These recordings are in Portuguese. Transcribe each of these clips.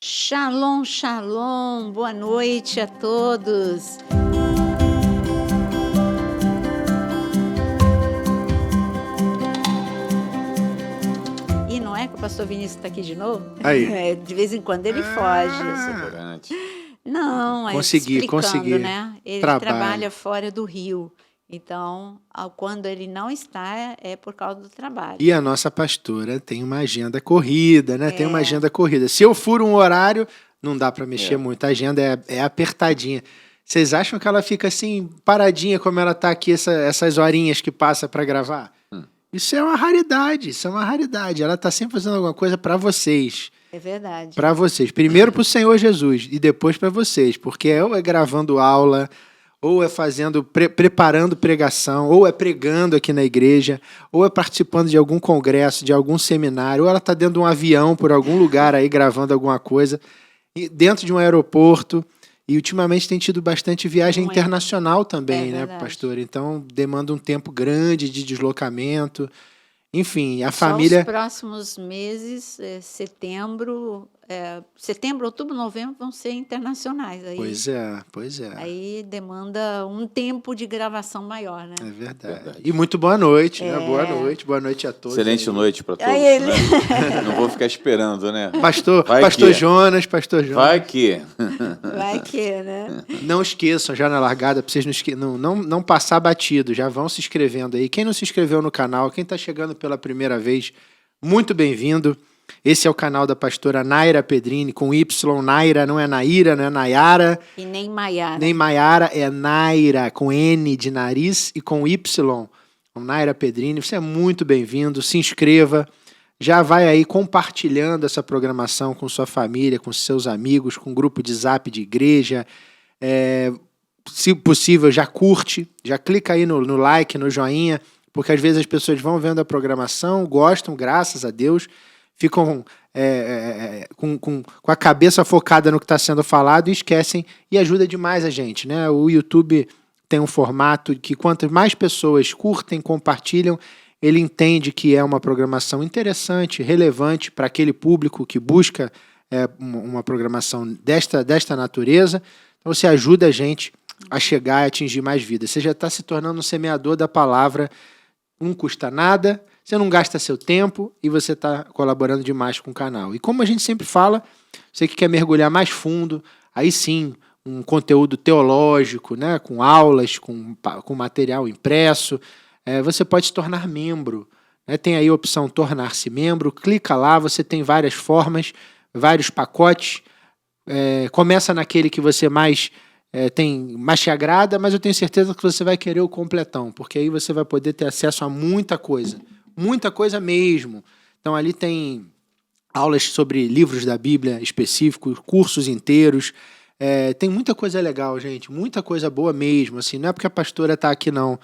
Shalom, shalom, boa noite a todos. E não é que o pastor Vinícius está aqui de novo? Aí. De vez em quando ele foge. Não, é Consegui, né? Ele trabalha fora do Rio. Então, quando ele não está, é por causa do trabalho. E a nossa pastora tem uma agenda corrida, né? Tem uma agenda corrida. Se eu furo um horário, não dá para mexer muito. A agenda é apertadinha. Vocês acham que ela fica assim, paradinha, como ela tá aqui, essas horinhas que passa para gravar? Isso é uma raridade, Ela tá sempre fazendo alguma coisa para vocês. É verdade. Para vocês. Primeiro para o Senhor Jesus e depois para vocês. Porque ou é gravando aula, ou é preparando pregação, ou é pregando aqui na igreja, ou é participando de algum congresso, de algum seminário, ou ela está dentro de um avião por algum lugar aí gravando alguma coisa, e dentro de um aeroporto. E ultimamente tem tido bastante viagem internacional também, né, pastor? Então demanda um tempo grande de deslocamento. Enfim, a família... Os próximos meses, setembro, outubro, novembro, vão ser internacionais. Aí, Pois é. Aí demanda um tempo de gravação maior, né? É verdade. E muito boa noite, né? Boa noite a todos. Excelente noite para todos. Né? Não vou ficar esperando, né? Pastor Jonas. Vai que, né? Não esqueçam, já na largada, para vocês não passar batido, já vão se inscrevendo aí. Quem não se inscreveu no canal, quem está chegando pela primeira vez, muito bem-vindo. Esse é o canal da pastora Naira Pedrini, com Y. Naira, não é Naira, não é Nayara. E nem Maiara. Nem Maiara, é Naira, com N de nariz e com Y. Naira Pedrini, você é muito bem-vindo. Se inscreva. Já vai aí compartilhando essa programação com sua família, com seus amigos, com grupo de zap de igreja. Se possível, já curte, já clica aí no like, no joinha, porque às vezes as pessoas vão vendo a programação, gostam, graças a Deus, ficam com a cabeça focada no que está sendo falado e esquecem, e ajuda demais a gente, né? O YouTube tem um formato que quanto mais pessoas curtem, compartilham, ele entende que é uma programação interessante, relevante para aquele público que busca uma programação desta natureza. Então você ajuda a gente a chegar e atingir mais vidas. Você já está se tornando um semeador da palavra. Não custa nada, você não gasta seu tempo e você está colaborando demais com o canal. E como a gente sempre fala, você que quer mergulhar mais fundo, aí sim, um conteúdo teológico, né, com aulas, com material impresso, você pode se tornar membro. Né? Tem aí a opção tornar-se membro, clica lá, você tem várias formas, vários pacotes. Começa naquele que você mais te agrada, mas eu tenho certeza que você vai querer o completão, porque aí você vai poder ter acesso a muita coisa mesmo. Então ali tem aulas sobre livros da Bíblia específicos, cursos inteiros, tem muita coisa legal, gente, muita coisa boa mesmo, assim, não é porque a pastora está aqui não,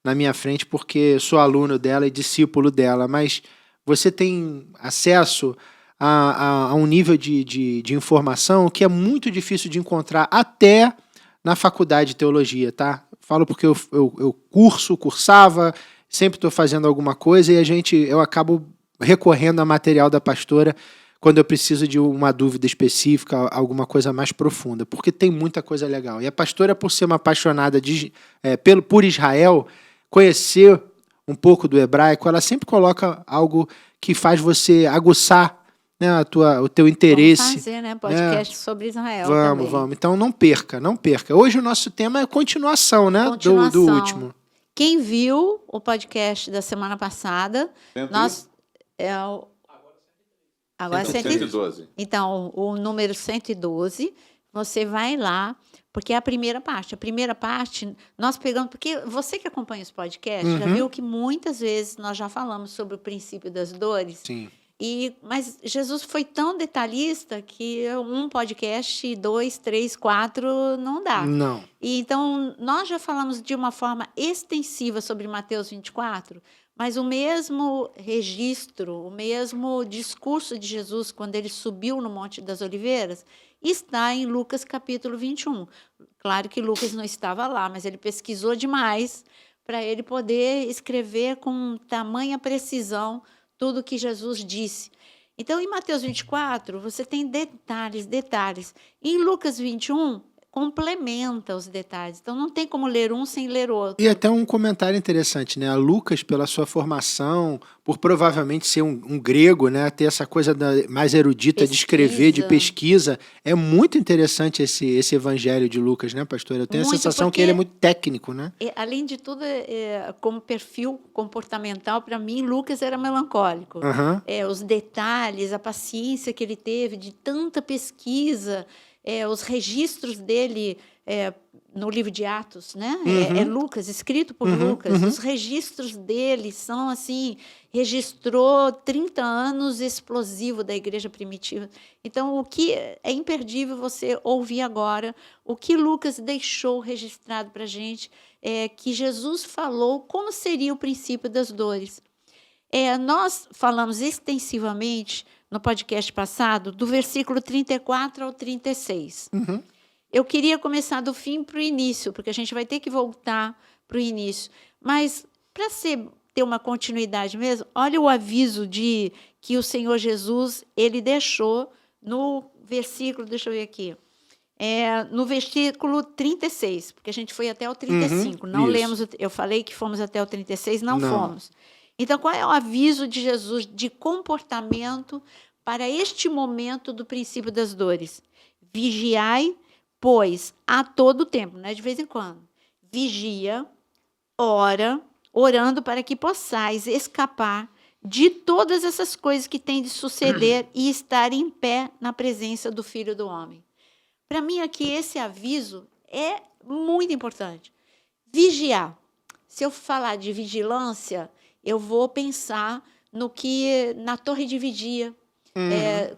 na minha frente, porque sou aluno dela e discípulo dela, mas você tem acesso a um nível de informação que é muito difícil de encontrar até na faculdade de teologia, tá? Falo porque eu cursava, sempre estou fazendo alguma coisa e eu acabo recorrendo a material da pastora quando eu preciso de uma dúvida específica, alguma coisa mais profunda, porque tem muita coisa legal. E a pastora, por ser uma apaixonada por Israel, conhecer um pouco do hebraico, ela sempre coloca algo que faz você aguçar, né, o teu interesse. Vamos fazer, né, podcast sobre Israel. Vamos. Então não perca. Hoje o nosso tema é continuação, né, do último. Quem viu o podcast da semana passada, agora é 112. Então, o número 112, você vai lá, porque é a primeira parte. A primeira parte, nós pegamos... Porque você que acompanha os podcasts, já viu que muitas vezes nós já falamos sobre o princípio das dores. Sim. Mas Jesus foi tão detalhista que um podcast, 2, 3, 4, não dá. Não. E então, nós já falamos de uma forma extensiva sobre Mateus 24, mas o mesmo registro, o mesmo discurso de Jesus quando ele subiu no Monte das Oliveiras, está em Lucas capítulo 21. Claro que Lucas não estava lá, mas ele pesquisou demais para ele poder escrever com tamanha precisão tudo que Jesus disse. Então, em Mateus 24, você tem detalhes. Em Lucas 21, complementa os detalhes. Então, não tem como ler um sem ler outro. E até um comentário interessante, né? A Lucas, pela sua formação, por provavelmente ser um grego, né? Ter essa coisa mais erudita de escrever, de pesquisa. É muito interessante esse evangelho de Lucas, né, pastor? Eu tenho a sensação que ele é muito técnico, né? Além de tudo, como perfil comportamental, para mim, Lucas era melancólico. Os detalhes, a paciência que ele teve de tanta pesquisa, os registros dele no livro de Atos, né? É Lucas, escrito por Lucas. Os registros dele são assim, registrou 30 anos explosivo da igreja primitiva. Então, o que é imperdível você ouvir agora, o que Lucas deixou registrado para a gente, é que Jesus falou como seria o princípio das dores. Nós falamos extensivamente no podcast passado, do versículo 34 ao 36. Eu queria começar do fim para o início, porque a gente vai ter que voltar para o início. Mas, para ter uma continuidade mesmo, olha o aviso que o Senhor Jesus ele deixou no versículo, deixa eu ver aqui, no versículo 36, porque a gente foi até o 35. Não lemos, eu falei que fomos até o 36, não fomos. Então, qual é o aviso de Jesus de comportamento para este momento do princípio das dores? Vigiai, pois, a todo tempo, não é de vez em quando. Vigia, ora, orando para que possais escapar de todas essas coisas que têm de suceder e estar em pé na presença do Filho do Homem. Para mim, aqui, esse aviso é muito importante. Vigiar. Se eu falar de vigilância, eu vou pensar na torre de vigia.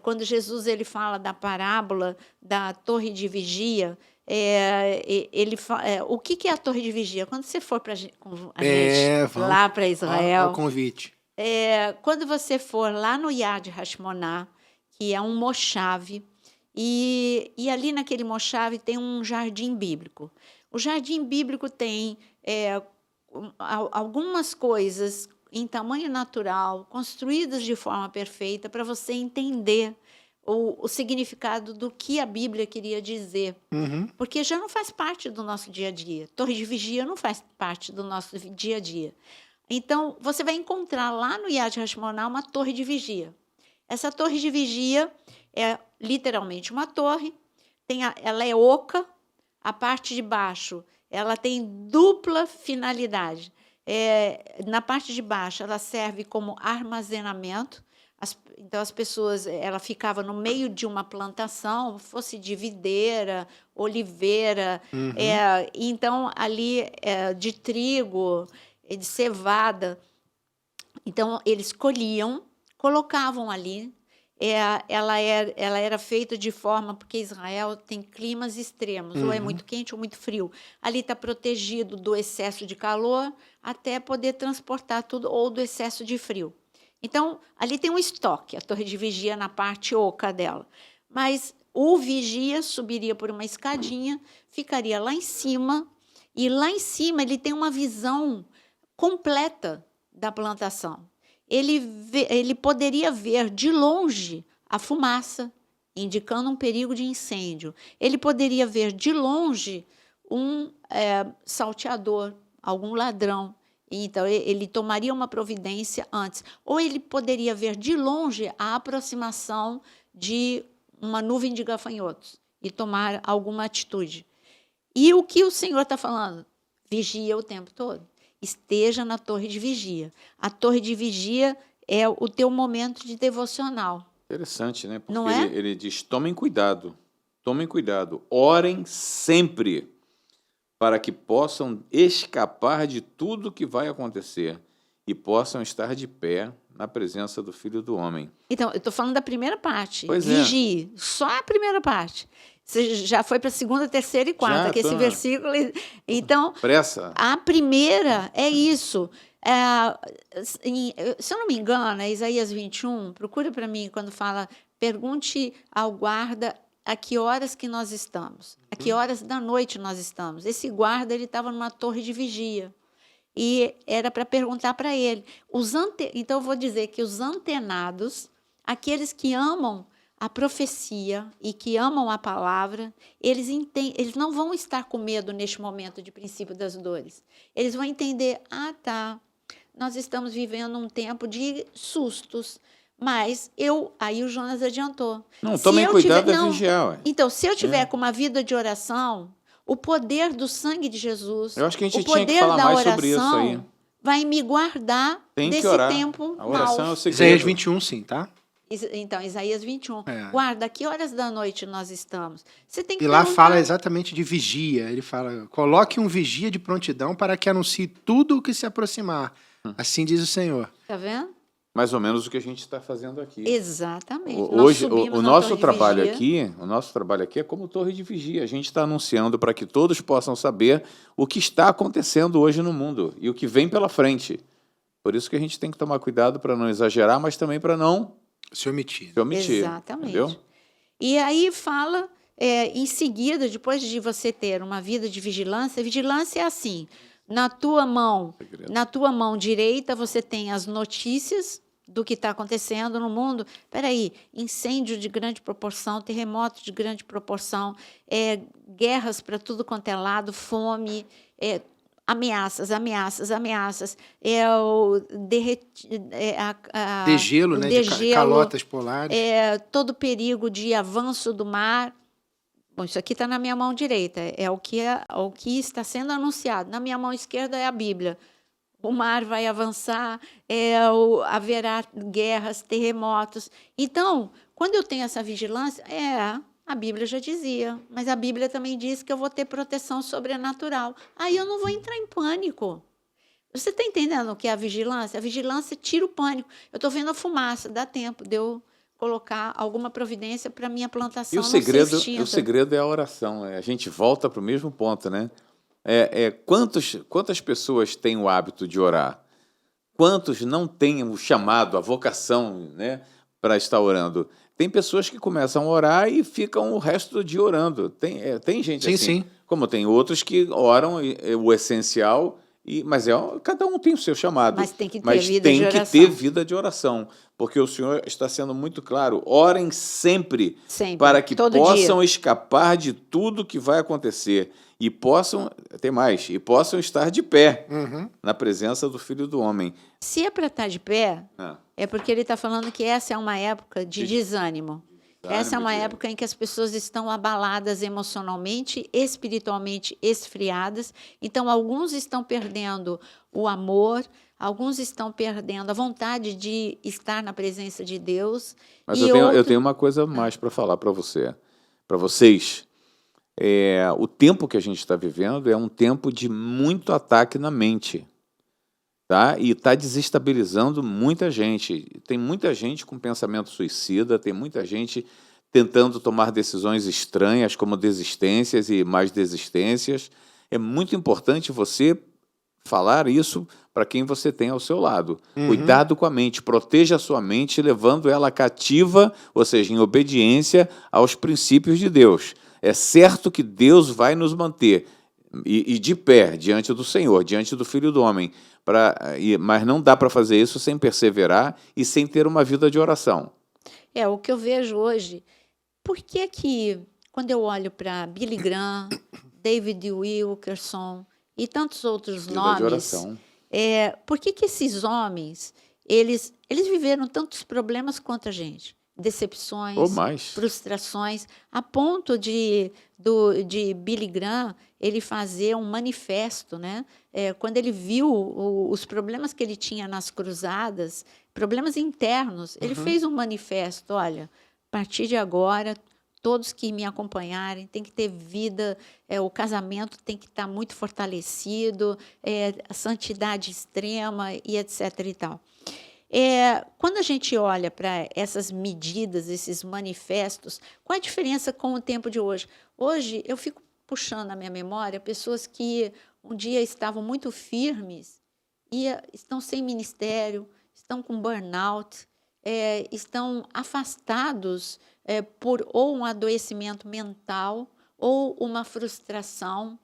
Quando Jesus ele fala da parábola da torre de vigia, o que é a torre de vigia? Quando você for com a gente lá para Israel, o convite. Quando você for lá no Yad Hashmoná, que é um mochave, e ali naquele mochave tem um jardim bíblico. O jardim bíblico tem algumas coisas em tamanho natural, construídas de forma perfeita, para você entender o significado do que a Bíblia queria dizer. Porque já não faz parte do nosso dia a dia. Torre de vigia não faz parte do nosso dia a dia. Então, você vai encontrar lá no Yad Hashmoná uma torre de vigia. Essa torre de vigia é literalmente uma torre, ela é oca, a parte de baixo ela tem dupla finalidade. Na parte de baixo, ela serve como armazenamento. Então, as pessoas, ela ficava no meio de uma plantação, fosse de videira, oliveira, então, ali, de trigo, de cevada. Então, eles colhiam, colocavam ali. Ela era feita de forma, porque Israel tem climas extremos, ou é muito quente ou muito frio. Ali está protegido do excesso de calor até poder transportar tudo, ou do excesso de frio. Então, ali tem um estoque, a torre de vigia na parte oca dela. Mas o vigia subiria por uma escadinha, ficaria lá em cima, e lá em cima ele tem uma visão completa da plantação. Ele poderia ver de longe a fumaça, indicando um perigo de incêndio. Ele poderia ver de longe um salteador, algum ladrão. Então, ele tomaria uma providência antes. Ou ele poderia ver de longe a aproximação de uma nuvem de gafanhotos e tomar alguma atitude. E o que o Senhor está falando? Vigia o tempo todo. Esteja na torre de vigia. A torre de vigia é o teu momento de devocional. Interessante, né? Porque não é? Ele diz, tomem cuidado, orem sempre, para que possam escapar de tudo que vai acontecer e possam estar de pé na presença do Filho do Homem. Então, eu estou falando da primeira parte. Pois Vigie, só a primeira parte. Você já foi para a segunda, terceira e quarta, que esse versículo... Então, pressa. A primeira é isso. Se eu não me engano, é Isaías 21, procura para mim quando fala, pergunte ao guarda a que horas que nós estamos, a que horas da noite nós estamos. Esse guarda ele estava numa torre de vigia. E era para perguntar para ele. Então, eu vou dizer que os antenados aqueles que amam a profecia e que amam a palavra, eles não vão estar com medo neste momento de princípio das dores. Eles vão entender, tá, nós estamos vivendo um tempo de sustos, mas aí o Jonas adiantou. Não, tomem cuidado a vigiar. Ué. Então, se eu tiver com uma vida de oração, o poder do sangue de Jesus, eu acho que a gente o tinha poder que falar da mais oração, sobre isso aí. vai me guardar desse tempo a oração mau. É o segredo. Isaías 21, sim, tá? Então, Isaías 21. Guarda, que horas da noite nós estamos? Você tem que E lá fala exatamente de vigia. Ele fala, coloque um vigia de prontidão para que anuncie tudo o que se aproximar. Assim diz o Senhor. Tá vendo? Mais ou menos o que a gente está fazendo aqui. Exatamente. Hoje, o nosso trabalho aqui é como torre de vigia. A gente está anunciando para que todos possam saber o que está acontecendo hoje no mundo e o que vem pela frente. Por isso que a gente tem que tomar cuidado para não exagerar, mas também para não se omitir. Exatamente. Entendeu? E aí fala, em seguida, depois de você ter uma vida de vigilância, vigilância é assim, na tua mão direita você tem as notícias do que está acontecendo no mundo. Peraí, incêndio de grande proporção, terremoto de grande proporção, guerras para tudo quanto é lado, fome, ameaças, degelo, né? De calotas polares. Todo perigo de avanço do mar. Bom, isso aqui está na minha mão direita, o que está sendo anunciado. Na minha mão esquerda é a Bíblia. O mar vai avançar, haverá guerras, terremotos. Então, quando eu tenho essa vigilância, a Bíblia já dizia, mas a Bíblia também diz que eu vou ter proteção sobrenatural. Aí eu não vou entrar em pânico. Você está entendendo o que é a vigilância? A vigilância tira o pânico. Eu estou vendo a fumaça, dá tempo de eu colocar alguma providência para a minha plantação não ser extinta. O segredo é a oração. A gente volta para o mesmo ponto, né? Quantas pessoas têm o hábito de orar? Quantos não têm o chamado, a vocação, né, para estar orando? Tem pessoas que começam a orar e ficam o resto do dia orando. Tem gente assim. Sim. Como tem outros que oram o essencial, mas cada um tem o seu chamado. Mas tem que ter vida de oração. Porque o Senhor está sendo muito claro. Orem sempre. Para que possam escapar de tudo que vai acontecer. E possam estar de pé na presença do Filho do Homem. Se é para estar de pé, é porque ele está falando que essa é uma época de desânimo. Essa é uma época em que as pessoas estão abaladas emocionalmente, espiritualmente esfriadas. Então, alguns estão perdendo o amor, alguns estão perdendo a vontade de estar na presença de Deus. Mas eu tenho uma coisa mais para falar para vocês. O tempo que a gente está vivendo é um tempo de muito ataque na mente. Tá? E está desestabilizando muita gente. Tem muita gente com pensamento suicida, tem muita gente tentando tomar decisões estranhas, como desistências e mais desistências. É muito importante você falar isso para quem você tem ao seu lado. Cuidado com a mente, proteja a sua mente, levando ela cativa, ou seja, em obediência aos princípios de Deus. É certo que Deus vai nos manter e de pé diante do Senhor, diante do Filho do Homem, mas não dá para fazer isso sem perseverar e sem ter uma vida de oração. O que eu vejo hoje, por que quando eu olho para Billy Graham, David Wilkerson e tantos outros nomes, por que esses homens, eles viveram tantos problemas quanto a gente? Decepções, frustrações, a ponto de Billy Graham ele fazer um manifesto, né? Quando ele viu os problemas que ele tinha nas cruzadas, problemas internos, ele fez um manifesto, olha, a partir de agora, todos que me acompanharem têm que ter vida, o casamento tem que estar muito fortalecido, a santidade extrema e etc. e tal. Quando a gente olha para essas medidas, esses manifestos, qual a diferença com o tempo de hoje? Hoje, eu fico puxando na minha memória pessoas que um dia estavam muito firmes e estão sem ministério, estão com burnout, estão afastados por ou um adoecimento mental ou uma frustração.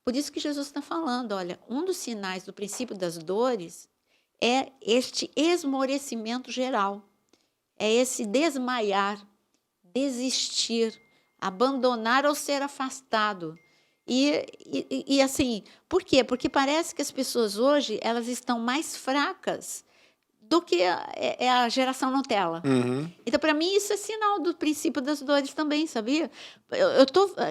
Por isso que Jesus está falando, olha, um dos sinais do princípio das dores é este esmorecimento geral. é esse desmaiar, desistir, abandonar ou ser afastado. E assim, por quê? Porque parece que as pessoas hoje elas estão mais fracas do que a geração Nutella. Uhum. Então, para mim, isso é sinal do princípio das dores também, sabia?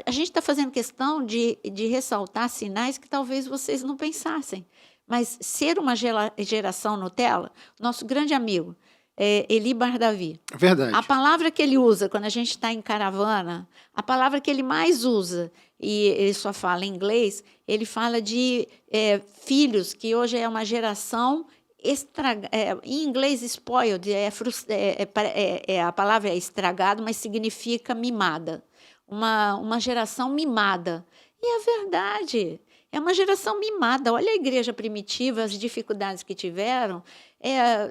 A gente está fazendo questão de ressaltar sinais que talvez vocês não pensassem. Mas ser uma geração Nutella, nosso grande amigo, Eli Bardavi, Verdade. a palavra que ele usa quando a gente está em caravana, a palavra que ele mais usa, e ele só fala em inglês, ele fala de filhos, que hoje é uma geração em inglês, spoiled, a palavra é estragado, mas significa mimada. Uma geração mimada. E é verdade. É uma geração mimada. Olha a igreja primitiva, as dificuldades que tiveram.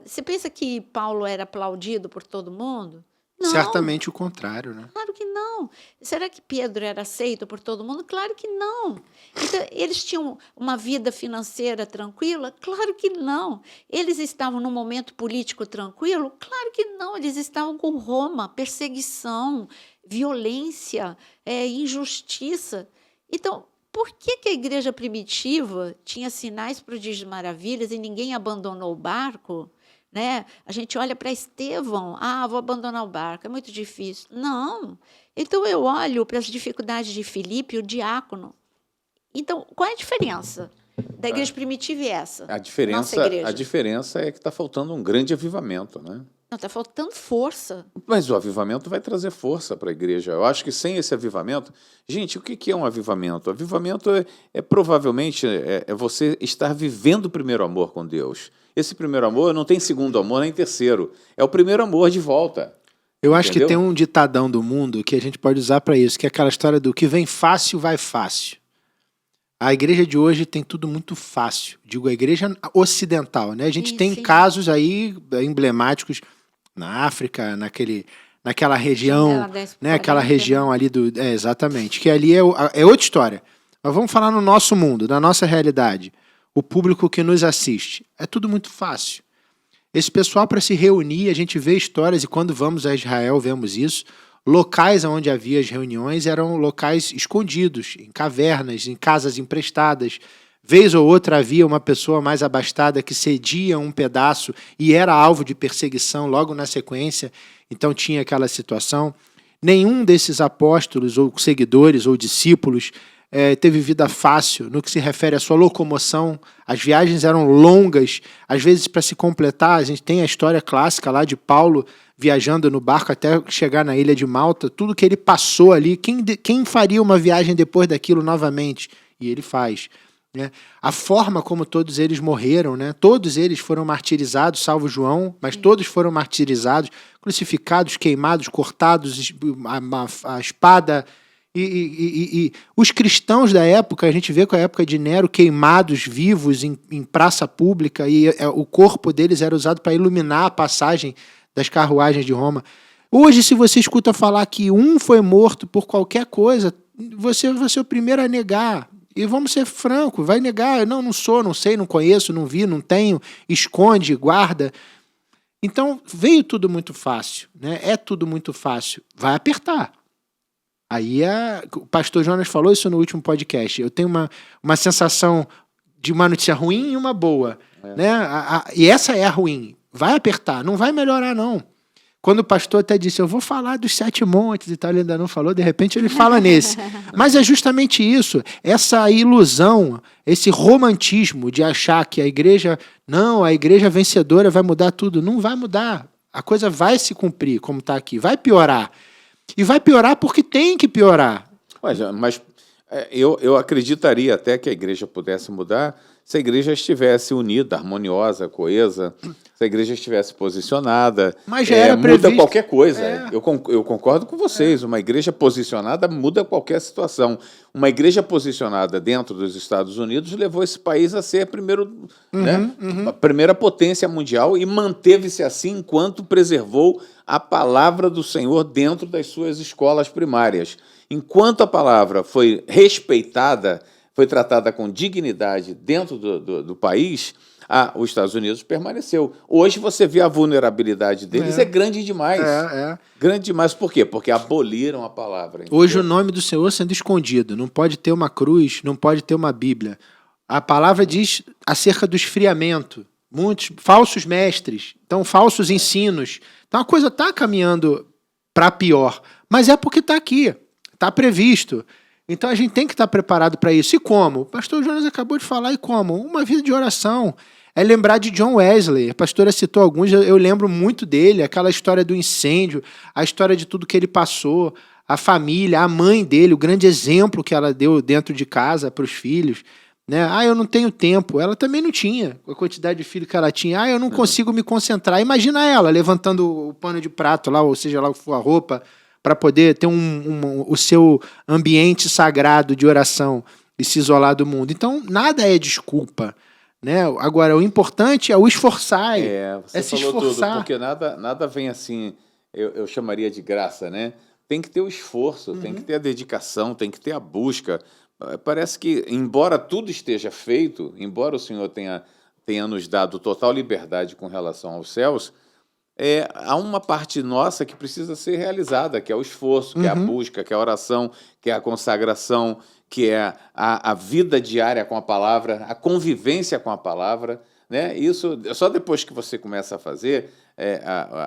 Você pensa que Paulo era aplaudido por todo mundo? Não. Certamente o contrário, né? Claro que não. Será que Pedro era aceito por todo mundo? Claro que não. Então, eles tinham uma vida financeira tranquila? Claro que não. Eles estavam num momento político tranquilo? Claro que não. Eles estavam com Roma, perseguição, violência, injustiça. Então, por que a igreja primitiva tinha sinais, prodígios e maravilhas e ninguém abandonou o barco? Né? A gente olha para Estevão, vou abandonar o barco, é muito difícil. Não. Então, eu olho para as dificuldades de Filipe, o diácono. Então, qual é a diferença da igreja primitiva e essa? A diferença é que está faltando um grande avivamento, né? Não, está faltando força. Mas o avivamento vai trazer força para a igreja. Eu acho que sem esse avivamento... Gente, o que é um avivamento? O avivamento provavelmente você estar vivendo o primeiro amor com Deus. Esse primeiro amor não tem segundo amor, nem terceiro. É o primeiro amor de volta. Eu acho que tem um ditadão do mundo que a gente pode usar para isso, que é aquela história do que vem fácil, vai fácil. A igreja de hoje tem tudo muito fácil. Digo, a igreja ocidental, né? A gente tem casos aí emblemáticos na África, naquela região, né? Aquela região ali do... exatamente. Que ali é outra história. Mas vamos falar no nosso mundo, na nossa realidade. O público que nos assiste. É tudo muito fácil. Esse pessoal, para se reunir, a gente vê histórias, e quando vamos a Israel vemos isso, locais onde havia as reuniões eram locais escondidos, em cavernas, em casas emprestadas. Vez ou outra havia uma pessoa mais abastada que cedia um pedaço e era alvo de perseguição logo na sequência, então tinha aquela situação. Nenhum desses apóstolos ou seguidores ou discípulos teve vida fácil no que se refere à sua locomoção. As viagens eram longas, às vezes para se completar, a gente tem a história clássica lá de Paulo viajando no barco até chegar na ilha de Malta, tudo que ele passou ali, quem faria uma viagem depois daquilo novamente? E ele faz. Né? A forma como todos eles morreram, né? Todos eles foram martirizados, salvo João, mas todos foram martirizados, crucificados, queimados, cortados, a espada... E os cristãos da época, a gente vê com a época de Nero, queimados vivos em praça pública, e o corpo deles era usado para iluminar a passagem das carruagens de Roma. Hoje, se você escuta falar que um foi morto por qualquer coisa, você vai ser o primeiro a negar. E vamos ser francos, vai negar. Não sou, não sei, não conheço, não vi, não tenho, esconde, guarda. Então, veio tudo muito fácil, né? É tudo muito fácil. Vai apertar. Aí o pastor Jonas falou isso no último podcast. Eu tenho uma sensação de uma notícia ruim e uma boa. Né? E essa é a ruim. Vai apertar, não vai melhorar, não. Quando o pastor até disse, eu vou falar dos 7 montes e tal, ele ainda não falou, de repente ele fala nesse. Mas é justamente isso, essa ilusão, esse romantismo de achar que a igreja vencedora vai mudar tudo. Não vai mudar. A coisa vai se cumprir, como está aqui. Vai piorar. E vai piorar porque tem que piorar. Mas eu acreditaria até que a igreja pudesse mudar se a igreja estivesse unida, harmoniosa, coesa, se a igreja estivesse posicionada. Mas já era previsto. Muda qualquer coisa. Eu concordo com vocês. Uma igreja posicionada muda qualquer situação. Uma igreja posicionada dentro dos Estados Unidos levou esse país a ser a primeira potência mundial e manteve-se assim enquanto preservou a palavra do Senhor dentro das suas escolas primárias. Enquanto a palavra foi respeitada, foi tratada com dignidade dentro do país, os Estados Unidos permaneceu. Hoje você vê a vulnerabilidade deles, é grande demais. Grande demais. Por quê? Porque aboliram a palavra. Entendeu? Hoje o nome do Senhor sendo escondido. Não pode ter uma cruz, não pode ter uma Bíblia. A palavra diz acerca do esfriamento. Muitos falsos mestres, então falsos ensinos. Então a coisa está caminhando para pior. Mas é porque está aqui, está previsto. Então a gente tem que estar preparado para isso. E como? O pastor Jonas acabou de falar, e como? Uma vida de oração. É lembrar de John Wesley. A pastora citou alguns, eu lembro muito dele, aquela história do incêndio, a história de tudo que ele passou, a família, a mãe dele, o grande exemplo que ela deu dentro de casa para os filhos. Né? Eu não tenho tempo. Ela também não tinha, com a quantidade de filhos que ela tinha. Eu não consigo me concentrar. Imagina ela levantando o pano de prato lá, ou seja lá o que for a roupa, para poder ter o seu ambiente sagrado de oração e se isolar do mundo. Então, nada é desculpa. Né? Agora, o importante é o esforçar. Você se falou esforçar. tudo, porque nada vem assim, eu chamaria de graça, né? Tem que ter o esforço, tem que ter a dedicação, tem que ter a busca. Parece que, embora tudo esteja feito, embora o Senhor tenha nos dado total liberdade com relação aos céus, há uma parte nossa que precisa ser realizada, que é o esforço, que é a busca, que é a oração, que é a consagração, que é a vida diária com a palavra, a convivência com a palavra. Né? Isso, só depois que você começa a fazer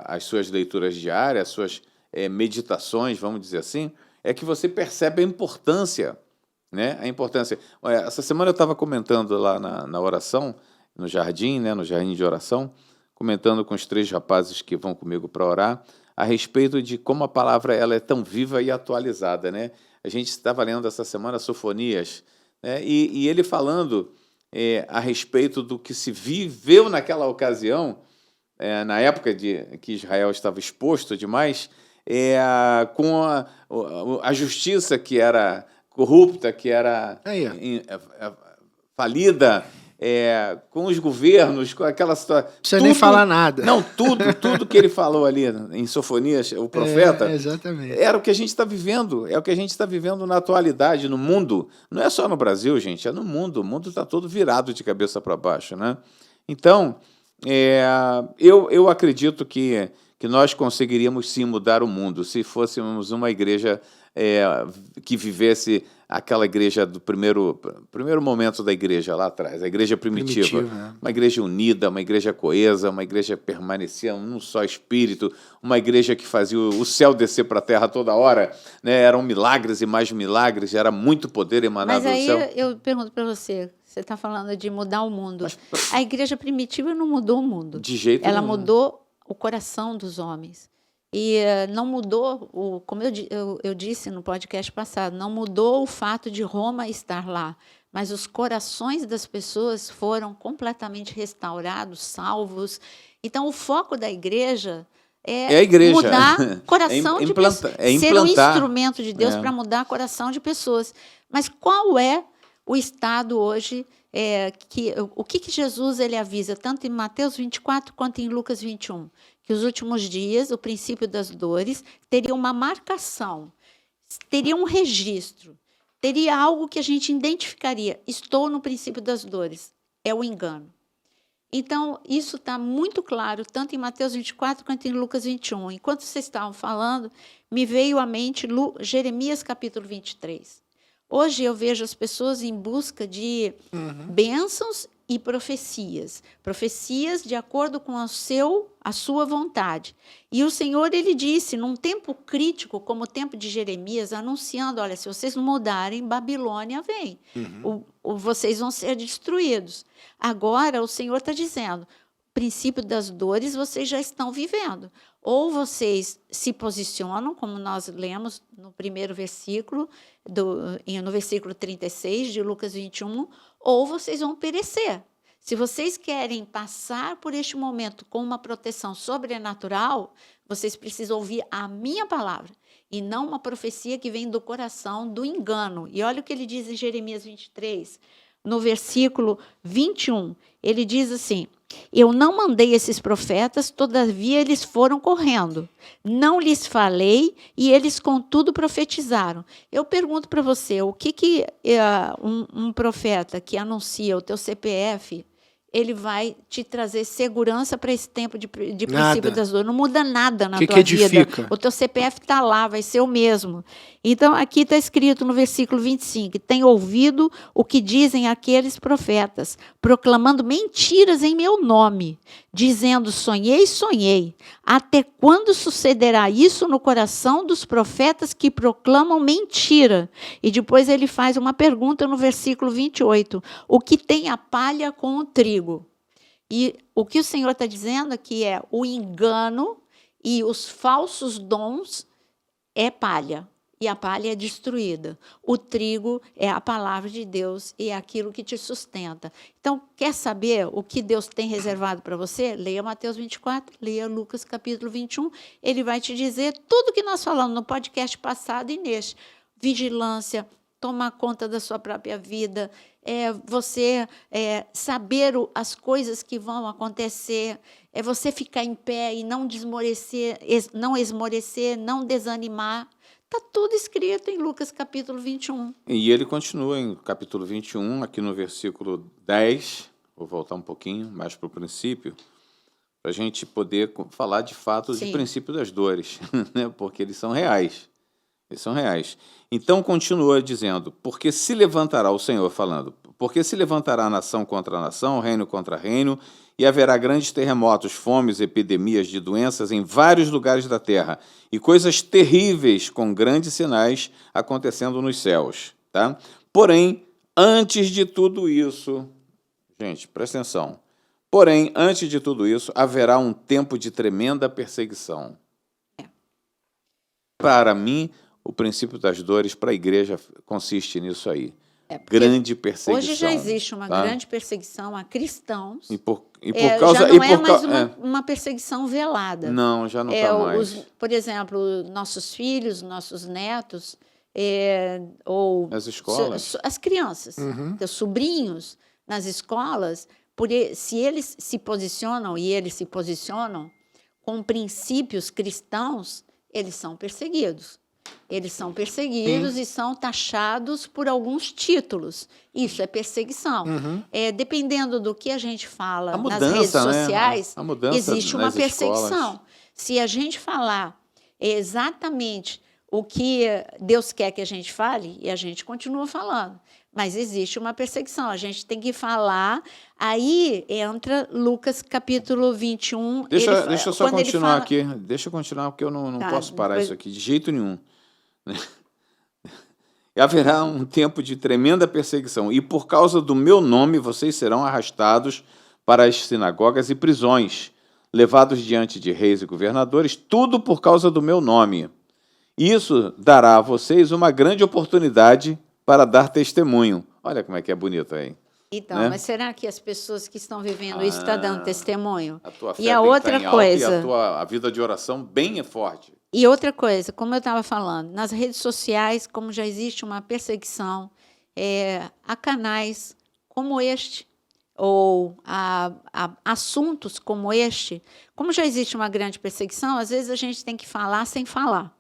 as suas leituras diárias, as suas meditações, vamos dizer assim, é que você percebe a importância. Né? A importância. Essa semana eu estava comentando lá na oração, no jardim, né? No jardim de oração, comentando com os 3 rapazes que vão comigo para orar, a respeito de como a palavra ela é tão viva e atualizada. Né? A gente estava lendo essa semana Sofonias, né? E ele falando a respeito do que se viveu naquela ocasião, na época que Israel estava exposto demais, com a justiça que era corrupta, que era falida, com os governos, com aquela situação. Não precisa nem falar nada. Não, tudo que ele falou ali em Sofonias, o profeta, exatamente. era o que a gente está vivendo, é o que a gente está vivendo na atualidade, no mundo. Não é só no Brasil, gente, é no mundo. O mundo está todo virado de cabeça para baixo. Né? Então, eu acredito que nós conseguiríamos sim mudar o mundo se fôssemos uma igreja que vivesse aquela igreja do primeiro momento da igreja lá atrás, a igreja primitiva. Uma igreja unida, uma igreja coesa, uma igreja que permanecia num só espírito, uma igreja que fazia o céu descer para a terra toda hora, né? Eram milagres e mais milagres, era muito poder emanado do céu. Mas aí eu pergunto para você está falando de mudar o mundo. A igreja primitiva não mudou o mundo. De jeito nenhum. Ela mudou o coração dos homens. E não mudou, como eu disse no podcast passado, não mudou o fato de Roma estar lá, mas os corações das pessoas foram completamente restaurados, salvos. Então, o foco da igreja a igreja. Mudar o coração de pessoas. Ser um instrumento de Deus para mudar o coração de pessoas. Mas qual é o estado hoje, o que Jesus ele avisa, tanto em Mateus 24 quanto em Lucas 21? Que os últimos dias, o princípio das dores, teria uma marcação, teria um registro, teria algo que a gente identificaria. Estou no princípio das dores. É o engano. Então, isso está muito claro, tanto em Mateus 24 quanto em Lucas 21. Enquanto vocês estavam falando, me veio à mente Jeremias capítulo 23. Hoje eu vejo as pessoas em busca de bênçãos e profecias. Profecias de acordo com a sua vontade. E o Senhor, ele disse, num tempo crítico, como o tempo de Jeremias, anunciando, olha, se vocês não mudarem, Babilônia vem. Vocês vão ser destruídos. Agora, o Senhor está dizendo, o princípio das dores vocês já estão vivendo. Ou vocês se posicionam, como nós lemos no primeiro versículo, no versículo 36 de Lucas 21, ou vocês vão perecer. Se vocês querem passar por este momento com uma proteção sobrenatural, vocês precisam ouvir a minha palavra, e não uma profecia que vem do coração do engano. E olha o que ele diz em Jeremias 23, no versículo 21, ele diz assim, eu não mandei esses profetas, todavia eles foram correndo. Não lhes falei e eles, contudo, profetizaram. Eu pergunto para você, o que um profeta que anuncia o teu CPF, ele vai te trazer segurança para esse tempo de princípio Nada. das dores. Não muda nada na Que tua edifica? vida. O teu CPF está lá, vai ser o mesmo. Então, aqui está escrito no versículo 25, tem ouvido o que dizem aqueles profetas, proclamando mentiras em meu nome, dizendo, sonhei, sonhei. Até quando sucederá isso no coração dos profetas que proclamam mentira? E depois ele faz uma pergunta no versículo 28, o que tem a palha com o trigo? E o que o Senhor está dizendo aqui é o engano e os falsos dons é palha, e a palha é destruída. O trigo é a palavra de Deus e é aquilo que te sustenta. Então, quer saber o que Deus tem reservado para você? Leia Mateus 24, leia Lucas capítulo 21, ele vai te dizer tudo que nós falamos no podcast passado e neste. Vigilância, tomar conta da sua própria vida, você saber as coisas que vão acontecer, é você ficar em pé e não esmorecer, não desanimar. Está tudo escrito em Lucas capítulo 21. E ele continua em capítulo 21, aqui no versículo 10, vou voltar um pouquinho mais para o princípio, para a gente poder falar de fato Sim. de princípio das dores, né? Porque eles são reais. Eles são reais. Então, continua dizendo, porque se levantará, o Senhor falando, porque se levantará nação contra nação, reino contra reino, e haverá grandes terremotos, fomes, epidemias de doenças em vários lugares da terra, e coisas terríveis com grandes sinais acontecendo nos céus. Tá? Porém, antes de tudo isso, gente, presta atenção, porém, antes de tudo isso, haverá um tempo de tremenda perseguição. Para mim, o princípio das dores para a igreja consiste nisso aí. Grande perseguição. Hoje já existe uma tá? grande perseguição a cristãos. E por causa... já não é mais uma perseguição velada. Não, já não está mais. Por exemplo, nossos filhos, nossos netos, ou As escolas. as crianças, os sobrinhos nas escolas, se eles se posicionam, e eles se posicionam com princípios cristãos, eles são perseguidos. Eles são perseguidos e são taxados por alguns títulos. Isso é perseguição. Dependendo do que a gente fala nas redes sociais, existe uma perseguição. Escolas. Se a gente falar exatamente o que Deus quer que a gente fale, e a gente continua falando, mas existe uma perseguição. A gente tem que falar. Aí entra Lucas capítulo 21. Deixa eu só continuar aqui. Deixa eu continuar, porque eu não posso parar isso aqui de jeito nenhum. E haverá um tempo de tremenda perseguição, e por causa do meu nome vocês serão arrastados para as sinagogas e prisões, levados diante de reis e governadores, tudo por causa do meu nome. Isso dará a vocês uma grande oportunidade para dar testemunho. Olha como é que é bonito aí. Então, né? Mas será que as pessoas que estão vivendo isso estão dando testemunho? A tua fé E a tem que outra estar em alta, coisa. e a vida de oração bem é forte. E outra coisa, como eu estava falando, nas redes sociais, como já existe uma perseguição a canais como este, ou a assuntos como este, como já existe uma grande perseguição, às vezes a gente tem que falar sem falar.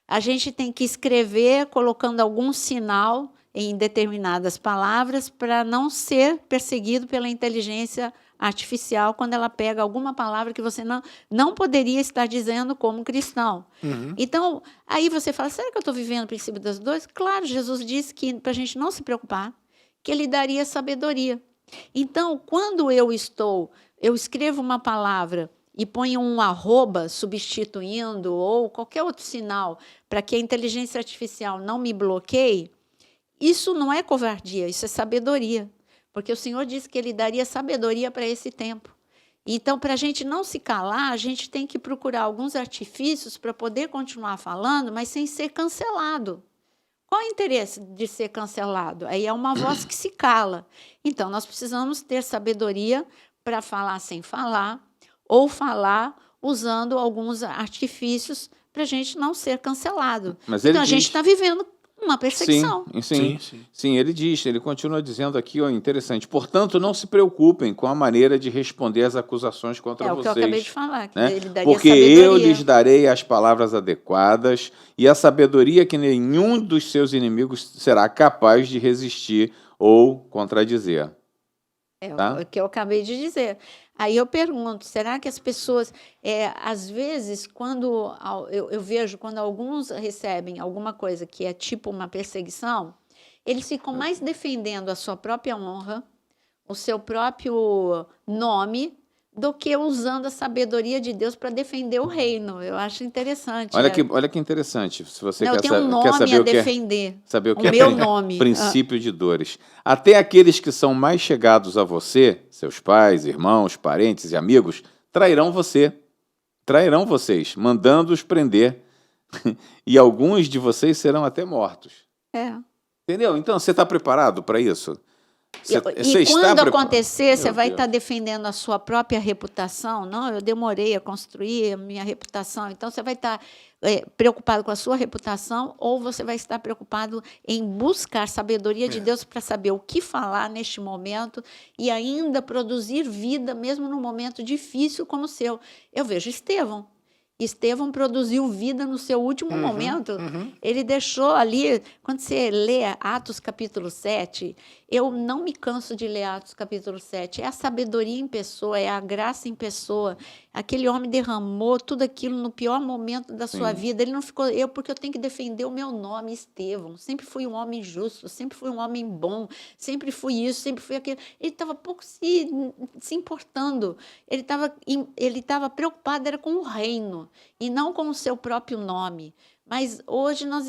A gente tem que escrever colocando algum sinal em determinadas palavras para não ser perseguido pela inteligência artificial quando ela pega alguma palavra que você não poderia estar dizendo como cristão. Então, aí você fala, será que eu estou vivendo o princípio das dores? Claro, Jesus disse que para a gente não se preocupar, que ele daria sabedoria. Então, quando eu escrevo uma palavra e ponho um @ substituindo ou qualquer outro sinal para que a inteligência artificial não me bloqueie, isso não é covardia, isso é sabedoria. Porque o Senhor disse que ele daria sabedoria para esse tempo. Então, para a gente não se calar, a gente tem que procurar alguns artifícios para poder continuar falando, mas sem ser cancelado. Qual é o interesse de ser cancelado? Aí é uma voz que se cala. Então, nós precisamos ter sabedoria para falar sem falar, ou falar usando alguns artifícios para a gente não ser cancelado. Então, a gente está vivendo uma perseguição. Sim, ele continua dizendo aqui, interessante, portanto, não se preocupem com a maneira de responder às acusações contra vocês. É o que eu acabei de falar, que ele daria porque sabedoria. eu lhes darei as palavras adequadas e a sabedoria que nenhum dos seus inimigos será capaz de resistir ou contradizer. É Tá? o que eu acabei de dizer. Aí eu pergunto, será que as pessoas, às vezes, eu vejo quando alguns recebem alguma coisa que é tipo uma perseguição, eles ficam mais defendendo a sua própria honra, o seu próprio nome, do que usando a sabedoria de Deus para defender o reino. Eu acho interessante. Olha que interessante. Se você Não, eu quer, tenho um quer nome saber a o que é, defender. saber o O que é meu nome. princípio de dores. Até aqueles que são mais chegados a você, seus pais, irmãos, parentes e amigos, trairão você. Trairão vocês, mandando-os prender. E alguns de vocês serão até mortos. Entendeu? Então, você está preparado para isso? E quando acontecer, você Meu vai Deus. estar defendendo a sua própria reputação. Não, eu demorei a construir a minha reputação. Então, você vai estar preocupado com a sua reputação ou você vai estar preocupado em buscar sabedoria de Deus para saber o que falar neste momento e ainda produzir vida, mesmo num momento difícil como o seu. Eu vejo Estevão. Estevão produziu vida no seu último momento. Ele deixou ali, quando você lê Atos capítulo 7, eu não me canso de ler Atos capítulo 7. É a sabedoria em pessoa, é a graça em pessoa. Aquele homem derramou tudo aquilo no pior momento da sua vida. Ele não ficou, porque eu tenho que defender o meu nome, Estevão. Sempre fui um homem justo, sempre fui um homem bom, sempre fui isso, sempre fui aquilo. Ele estava pouco se importando. Ele estava preocupado era com o reino e não com o seu próprio nome. Mas hoje nós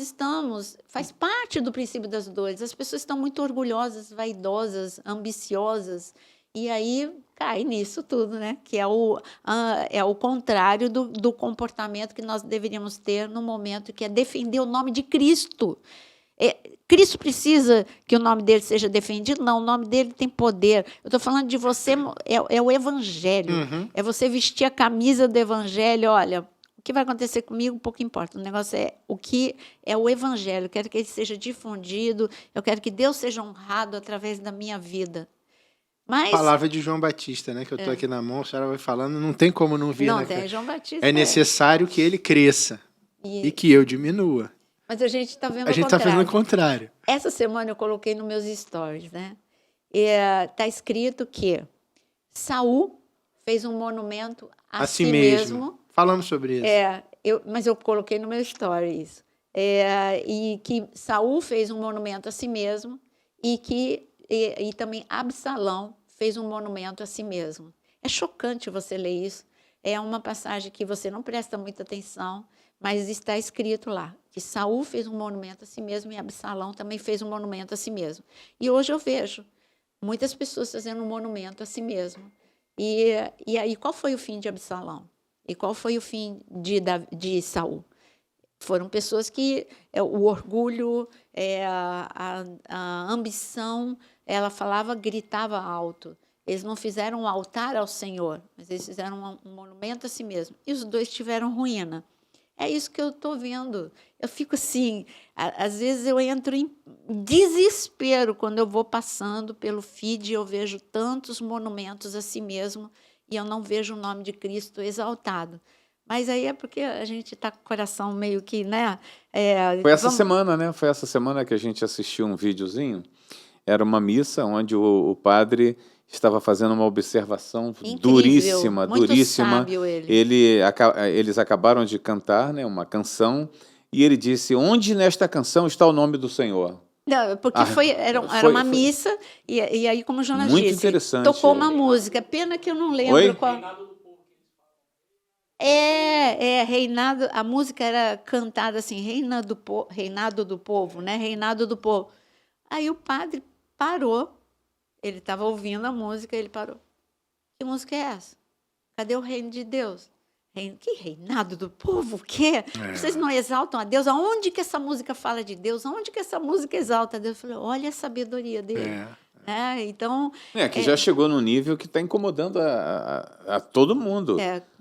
faz parte do princípio das dores. As pessoas estão muito orgulhosas, vaidosas, ambiciosas, e aí cai nisso tudo, né? Que é o contrário do comportamento que nós deveríamos ter no momento, que é defender o nome de Cristo. Cristo precisa que o nome dele seja defendido? Não, o nome dele tem poder. Eu estou falando de você, é o evangelho. É você vestir a camisa do evangelho. Olha, o que vai acontecer comigo, pouco importa. O negócio é o que é o evangelho. Eu quero que ele seja difundido, eu quero que Deus seja honrado através da minha vida. Mas, Palavra de João Batista, né? Que eu estou aqui na mão, a senhora vai falando, não tem como não vir, não, né? tem João Batista. É necessário que ele cresça e que eu diminua. Mas a gente está vendo A gente está fazendo o contrário. Essa semana eu coloquei nos meus stories, né? Está escrito que Saul fez um monumento a si mesmo. Falamos sobre isso. Mas eu coloquei no meu story isso. E que Saul fez um monumento a si mesmo e também Absalão fez um monumento a si mesmo. É chocante você ler isso. É uma passagem que você não presta muita atenção, mas está escrito lá que Saul fez um monumento a si mesmo e Absalão também fez um monumento a si mesmo. E hoje eu vejo muitas pessoas fazendo um monumento a si mesmo. E aí, qual foi o fim de Absalão? E qual foi o fim de Saul? Foram pessoas que o orgulho, a ambição, ela falava, gritava alto. Eles não fizeram um altar ao Senhor, mas eles fizeram um monumento a si mesmo. E os dois tiveram ruína. É isso que eu estou vendo. Eu fico assim, às vezes eu entro em desespero quando eu vou passando pelo feed e eu vejo tantos monumentos a si mesmo e eu não vejo o nome de Cristo exaltado. Mas aí é porque a gente está com o coração meio que, né? Foi essa semana, né? Foi essa semana que a gente assistiu um videozinho. Era uma missa onde o padre estava fazendo uma observação incrível, duríssima, muito duríssima. Sábio ele. Eles acabaram de cantar, né, uma canção, e ele disse: onde nesta canção está o nome do Senhor? Não, porque era uma missa, e aí, como o Jonas muito disse, interessante. Tocou uma música. Pena que eu não lembro Oi? qual. Reinado, a música era cantada assim, reinado do povo, né? Reinado do povo. Aí o padre parou, ele estava ouvindo a música, ele parou. Que música é essa? Cadê o reino de Deus? Que reinado do povo? O quê? Vocês não exaltam a Deus? Aonde que essa música fala de Deus? Aonde que essa música exalta a Deus? Eu falei, olha a sabedoria dele. Então... que já chegou num nível que está incomodando a todo mundo.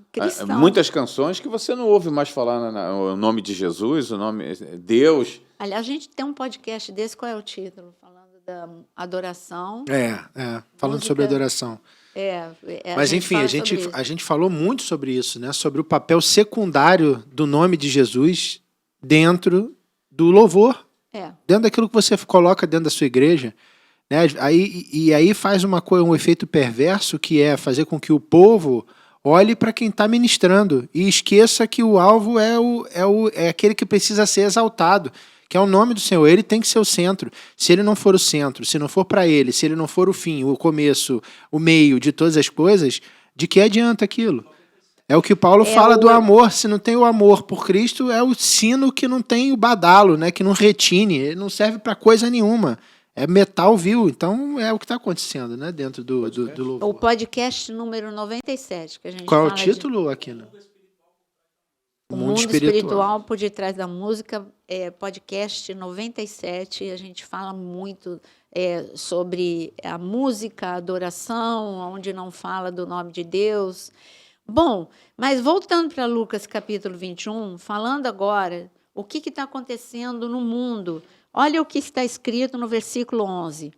Cristão. Muitas canções que você não ouve mais falar o nome de Jesus, o nome Deus. Aliás, a gente tem um podcast desse, qual é o título? Falando da adoração. Falando música, sobre adoração. Mas, enfim, a gente falou muito sobre isso, né? Sobre o papel secundário do nome de Jesus dentro do louvor. Dentro daquilo que você coloca dentro da sua igreja. né? Aí faz um efeito perverso, que é fazer com que o povo olhe para quem está ministrando e esqueça que o alvo é aquele que precisa ser exaltado, que é o nome do Senhor. Ele tem que ser o centro. Se ele não for o centro, se não for para ele, se ele não for o fim, o começo, o meio de todas as coisas, de que adianta aquilo? É o que Paulo fala do amor. Se não tem o amor por Cristo, é o sino que não tem o badalo, né? Que não retine, ele não serve para coisa nenhuma. É metal vil. Então é o que está acontecendo, né? Dentro do louvor. O podcast número 97, que a gente Qual é o fala título, Aquino? O Mundo Espiritual por Detrás da Música, podcast 97. A gente fala muito sobre a música, a adoração, onde não fala do nome de Deus. Bom, mas voltando para Lucas capítulo 21, falando agora o que está acontecendo no mundo. Olha o que está escrito no versículo 11.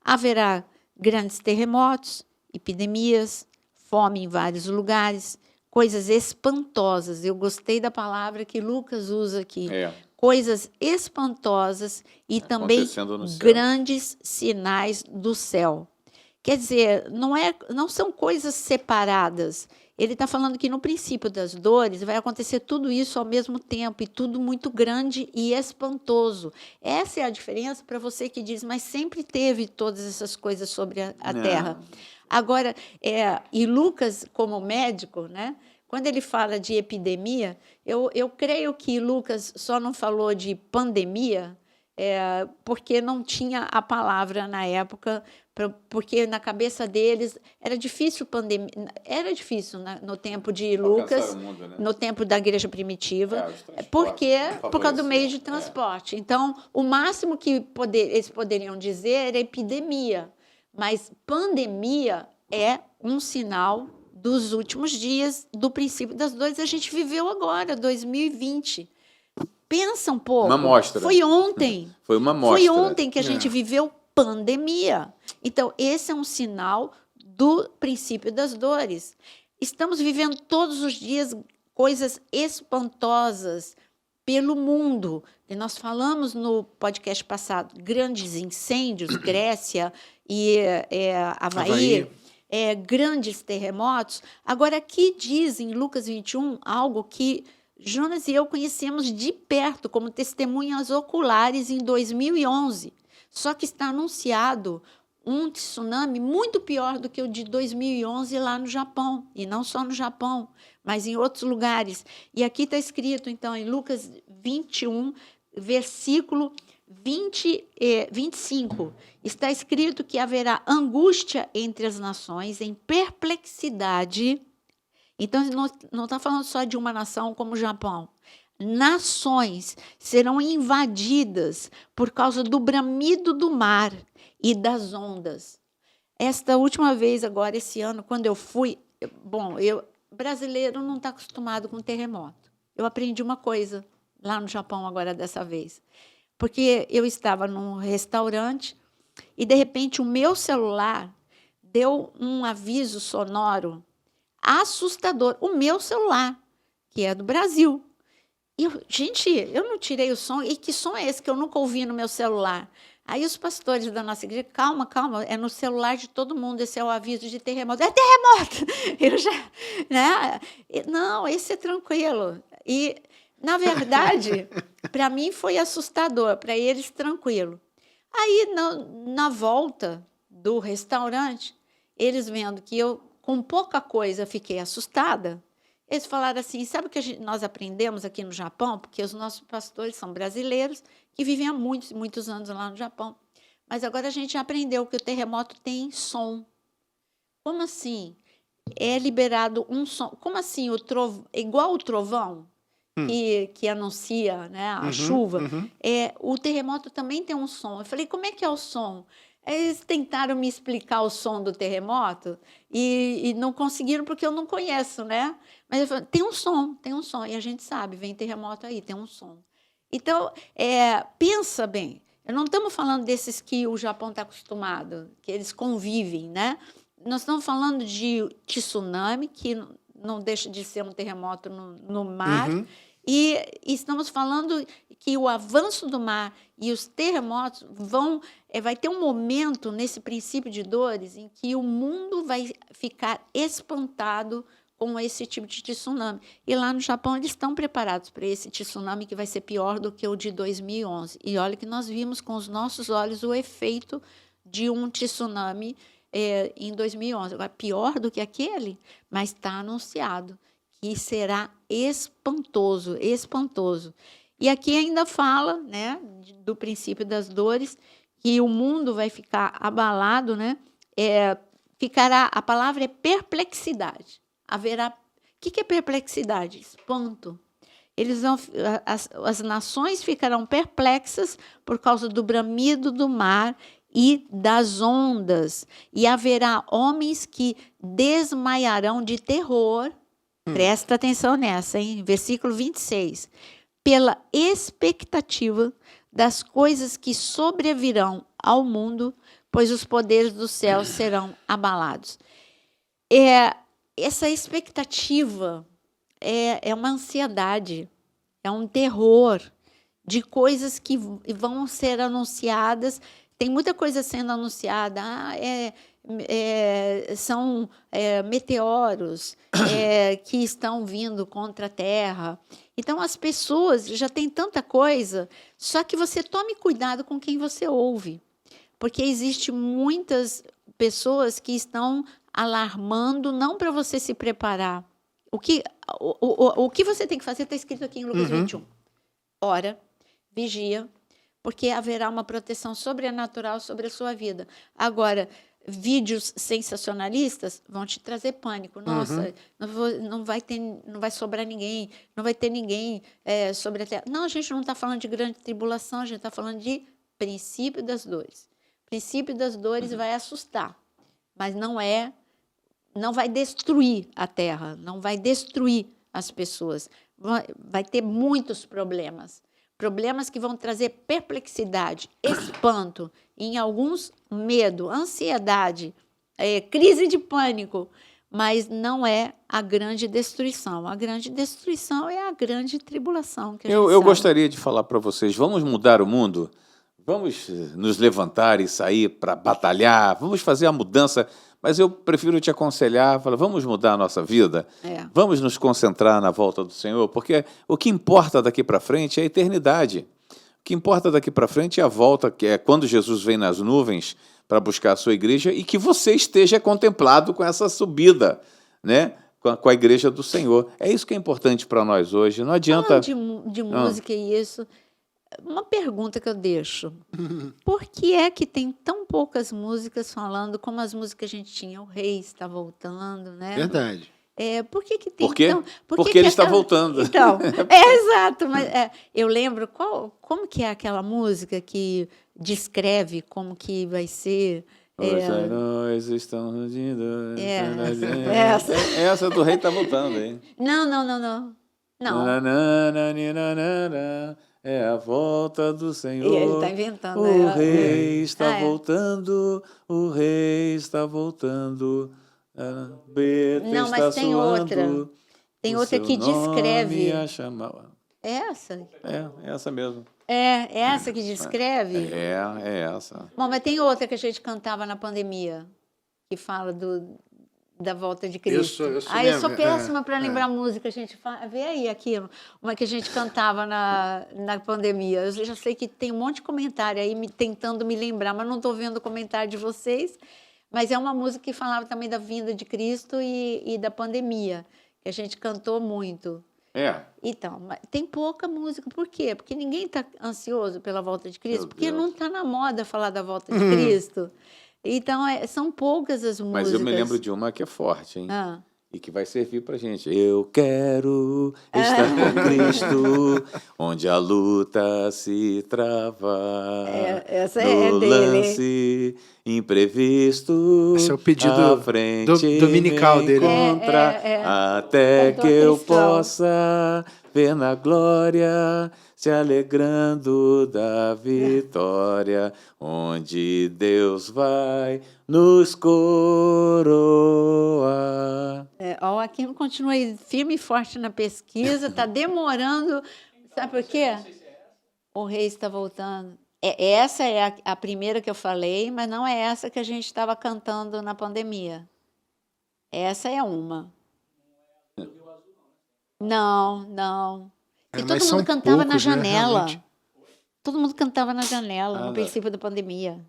Haverá grandes terremotos, epidemias, fome em vários lugares, coisas espantosas. Eu gostei da palavra que Lucas usa aqui. Coisas espantosas e também grandes sinais do céu. Quer dizer, não são coisas separadas. Ele está falando que no princípio das dores vai acontecer tudo isso ao mesmo tempo e tudo muito grande e espantoso. Essa é a diferença para você que diz, mas sempre teve todas essas coisas sobre a terra. Agora, e Lucas, como médico, né, quando ele fala de epidemia, eu creio que Lucas só não falou de pandemia porque não tinha a palavra na época, porque na cabeça deles era difícil pandemia, era difícil, né, no tempo de Lucas, mundo, né? No tempo da igreja primitiva, por causa do meio de transporte. Então, o máximo que eles poderiam dizer era epidemia, mas pandemia é um sinal dos últimos dias, do princípio das dores. A gente viveu agora, 2020. Pensa um pouco. Uma mostra. Foi ontem. Foi uma mostra. Foi ontem que a gente viveu pandemia. Então, esse é um sinal do princípio das dores. Estamos vivendo todos os dias coisas espantosas pelo mundo. E nós falamos no podcast passado, grandes incêndios, Grécia e Havaí. Grandes terremotos. Agora, aqui diz em Lucas 21 algo que Jonas e eu conhecemos de perto, como testemunhas oculares em 2011. Só que está anunciado um tsunami muito pior do que o de 2011 lá no Japão. E não só no Japão, mas em outros lugares. E aqui está escrito, então, em Lucas 21, versículo 25, está escrito que haverá angústia entre as nações, em perplexidade. Então, não está falando só de uma nação como o Japão. Nações serão invadidas por causa do bramido do mar e das ondas. Esta última vez, agora, esse ano, quando eu fui... brasileiro não está acostumado com terremoto. Eu aprendi uma coisa lá no Japão agora dessa vez. Porque eu estava num restaurante e, de repente, o meu celular deu um aviso sonoro assustador. O meu celular, que é do Brasil. E eu não tirei o som. E que som é esse que eu nunca ouvi no meu celular? Aí os pastores da nossa igreja, calma, é no celular de todo mundo, esse é o aviso de terremoto. É terremoto! Eu já, né? Não, esse é tranquilo. E, na verdade, para mim foi assustador, para eles tranquilo. Aí, na volta do restaurante, eles vendo que eu, com pouca coisa, fiquei assustada, eles falaram assim, sabe o que nós aprendemos aqui no Japão? Porque os nossos pastores são brasileiros que vivem há muitos, muitos anos lá no Japão. Mas agora a gente já aprendeu que o terremoto tem som. Como assim? É liberado um som. Como assim? Igual o trovão que anuncia, né, a chuva. O terremoto também tem um som. Eu falei, como é que é o som? Eles tentaram me explicar o som do terremoto e não conseguiram porque eu não conheço, né? Mas eu falei, tem um som. E a gente sabe, vem terremoto aí, tem um som. Então, pensa bem, não estamos falando desses que o Japão está acostumado, que eles convivem, né? Nós estamos falando de tsunami, que não deixa de ser um terremoto no mar, E estamos falando que o avanço do mar e os terremotos vai ter um momento nesse princípio de dores em que o mundo vai ficar espantado com esse tipo de tsunami. E lá no Japão eles estão preparados para esse tsunami que vai ser pior do que o de 2011. E olha que nós vimos com os nossos olhos o efeito de um tsunami em 2011. Agora, pior do que aquele, mas está anunciado que será espantoso, espantoso. E aqui ainda fala, né, do princípio das dores, que o mundo vai ficar abalado, né? A palavra é perplexidade. Haverá. O que é perplexidade? Espanto. As nações ficarão perplexas por causa do bramido do mar e das ondas, e haverá homens que desmaiarão de terror. Presta atenção nessa, hein? Versículo 26. Pela expectativa das coisas que sobrevirão ao mundo, pois os poderes do céu serão abalados. Essa expectativa é uma ansiedade, é um terror de coisas que vão ser anunciadas. Tem muita coisa sendo anunciada. São meteoros que estão vindo contra a Terra. Então, as pessoas já têm tanta coisa, só que você tome cuidado com quem você ouve, porque existem muitas pessoas que estão alarmando, não para você se preparar. O que você tem que fazer está escrito aqui em Lucas 21. Ora, vigia, porque haverá uma proteção sobrenatural sobre a sua vida. Agora, vídeos sensacionalistas vão te trazer pânico. Nossa, não vai sobrar ninguém, não vai ter ninguém sobre a terra. Não, a gente não está falando de grande tribulação, a gente está falando de princípio das dores. Princípio das dores vai assustar, mas não vai destruir a terra, não vai destruir as pessoas. Vai ter muitos problemas. Problemas que vão trazer perplexidade, espanto, em alguns medo, ansiedade, crise de pânico, mas não é a grande destruição. A grande destruição é a grande tribulação. Que eu gostaria de falar para vocês, vamos mudar o mundo? Vamos nos levantar e sair para batalhar? Vamos fazer a mudança? Mas eu prefiro te aconselhar, falar, vamos mudar a nossa vida? Vamos nos concentrar na volta do Senhor? Porque o que importa daqui para frente é a eternidade. O que importa daqui para frente é a volta, que é quando Jesus vem nas nuvens para buscar a sua igreja e que você esteja contemplado com essa subida, né? Com a igreja do Senhor. É isso que é importante para nós hoje. Não adianta... Falando de música e isso, uma pergunta que eu deixo. Por que é que tem tão poucas músicas falando como as músicas que a gente tinha? O rei está voltando, né? Verdade. Por que tem Porque ele está voltando. Então, exato. Mas eu lembro, como que é aquela música que descreve como que vai ser... Hoje nós estamos indo... Essa do rei está voltando, hein? Não. É a volta do Senhor. Ele está inventando. O rei está voltando, o rei está voltando. Não, mas tem outra. Tem outra que descreve. É essa? É essa mesmo. É essa que descreve? É essa. Bom, mas tem outra que a gente cantava na pandemia, que fala da volta de Cristo. Eu sou péssima para lembrar música, gente. Vê aí aquilo, uma que a gente cantava na pandemia. Eu já sei que tem um monte de comentário aí tentando me lembrar, mas não estou vendo o comentário de vocês. Mas é uma música que falava também da vinda de Cristo e da pandemia, que a gente cantou muito. Então, tem pouca música. Por quê? Porque ninguém está ansioso pela volta de Cristo, porque não está na moda falar da volta de Cristo. Então, são poucas as músicas. Mas eu me lembro de uma que é forte, hein? E que vai servir pra gente. Eu quero estar com Cristo, onde a luta se trava. Essa no é dele. Lance imprevisto. Esse é o pedido à frente dominical dele. até É. que eu possa ver na glória, se alegrando da vitória, onde Deus vai nos coroar. O Aquino continua aí firme e forte na pesquisa, está demorando. Sabe por quê? O rei está voltando. Essa é a primeira que eu falei, mas não é essa que a gente estava cantando na pandemia. Essa é uma. Não. E todo mas são mundo cantava na poucos, né, janela. realmente. Todo mundo cantava na janela no Nada. princípio da pandemia.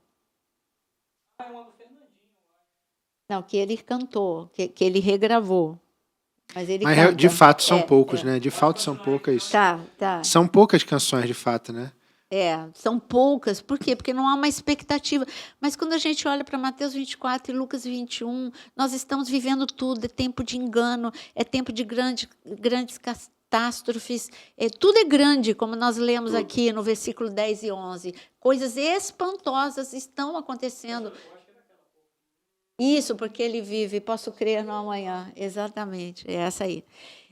Não, que ele cantou, que ele regravou. Mas ele Mas canta. de fato são poucos, né? De fato são poucas. Tá. São poucas canções, de fato, né? São poucas. Por quê? Porque não há uma expectativa. Mas quando a gente olha para Mateus 24 e Lucas 21, nós estamos vivendo tudo. É tempo de engano, é tempo de grandes catástrofes. Tudo é grande, como nós lemos aqui no versículo 10 e 11. Coisas espantosas estão acontecendo. Isso, porque ele vive, posso crer no amanhã. Exatamente, é essa aí.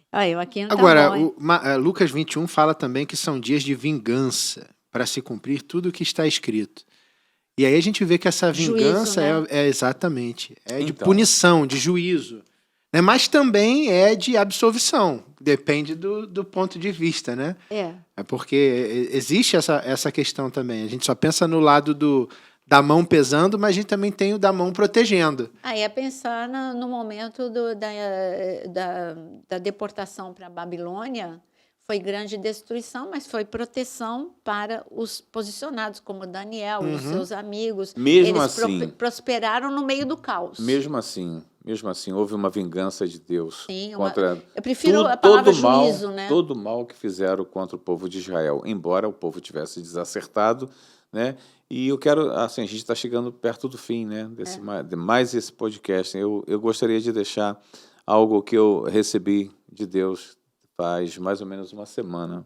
Aí, aqui não tá Agora, bom, hein? Lucas 21 fala também que são dias de vingança para se cumprir tudo o que está escrito. E aí a gente vê que essa vingança Juízo, né? é exatamente, de Então. punição, de juízo. Né? Mas também é de absolvição, depende do ponto de vista, né? É porque existe essa questão também. A gente só pensa no lado da mão pesando, mas a gente também tem o da mão protegendo. Aí é pensar no momento da deportação para a Babilônia, foi grande destruição, mas foi proteção para os posicionados, como Daniel e os seus amigos. Mesmo Eles assim. Prosperaram no meio do caos. Mesmo assim, houve uma vingança de Deus Sim, contra eu prefiro a palavra juízo, né? todo mal que fizeram contra o povo de Israel, embora o povo tivesse desacertado, né? E eu quero, assim, a gente está chegando perto do fim, né? De mais esse podcast. Eu gostaria de deixar algo que eu recebi de Deus faz mais ou menos uma semana.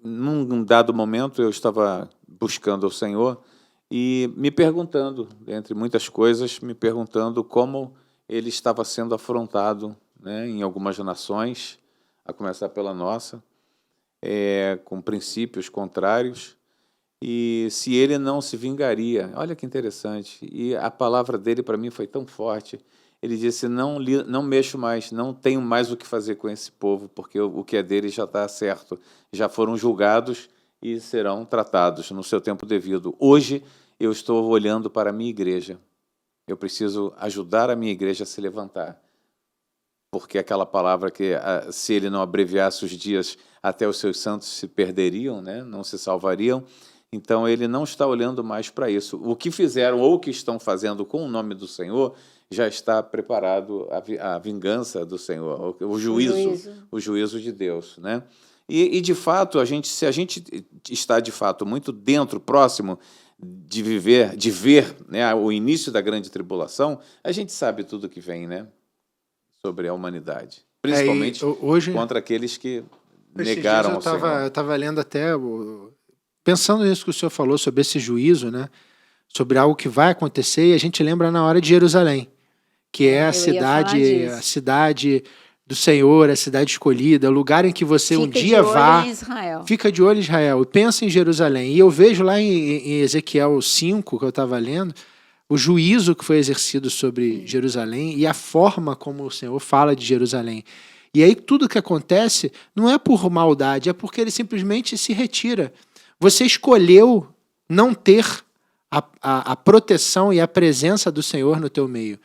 Num dado momento, eu estava buscando o Senhor e me perguntando, entre muitas coisas, me perguntando como ele estava sendo afrontado, né, em algumas nações, a começar pela nossa, com princípios contrários, e se ele não se vingaria. Olha que interessante. E a palavra dele para mim foi tão forte. Ele disse, não mexo mais, não tenho mais o que fazer com esse povo, porque o que é deles já está certo. Já foram julgados e serão tratados no seu tempo devido. Hoje eu estou olhando para a minha igreja. Eu preciso ajudar a minha igreja a se levantar. Porque aquela palavra que se ele não abreviasse os dias, até os seus santos se perderiam, né? Não se salvariam. Então ele não está olhando mais para isso. O que fizeram ou o que estão fazendo com o nome do Senhor já está preparado a vingança do Senhor, o juízo de Deus, né? E de fato, se a gente está de fato muito dentro, próximo de ver, né, o início da grande tribulação, a gente sabe tudo que vem, né, sobre a humanidade, principalmente hoje, contra aqueles que negaram ao Senhor. Eu estava lendo até, pensando nisso que o senhor falou sobre esse juízo, né, sobre algo que vai acontecer, e a gente lembra na hora de Jerusalém, que é a cidade do Senhor, a cidade escolhida, o lugar em que você um dia vá. Fica de olho em Israel. E pensa em Jerusalém. E eu vejo lá em Ezequiel 5, que eu estava lendo, o juízo que foi exercido sobre Jerusalém e a forma como o Senhor fala de Jerusalém. E aí tudo que acontece não é por maldade, é porque ele simplesmente se retira. Você escolheu não ter a proteção e a presença do Senhor no teu meio.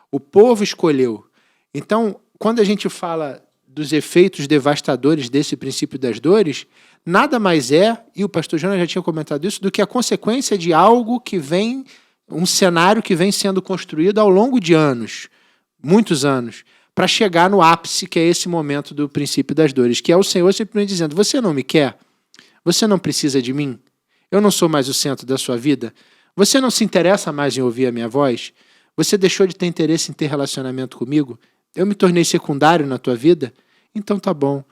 O povo escolheu. Então, quando a gente fala dos efeitos devastadores desse princípio das dores, nada mais é, e o pastor Jonas já tinha comentado isso, do que a consequência de algo que vem, um cenário que vem sendo construído ao longo de anos, muitos anos, para chegar no ápice, que é esse momento do princípio das dores, que é o Senhor simplesmente dizendo, você não me quer? Você não precisa de mim? Eu não sou mais o centro da sua vida? Você não se interessa mais em ouvir a minha voz? Você deixou de ter interesse em ter relacionamento comigo? Eu me tornei secundário na tua vida? Então tá bom,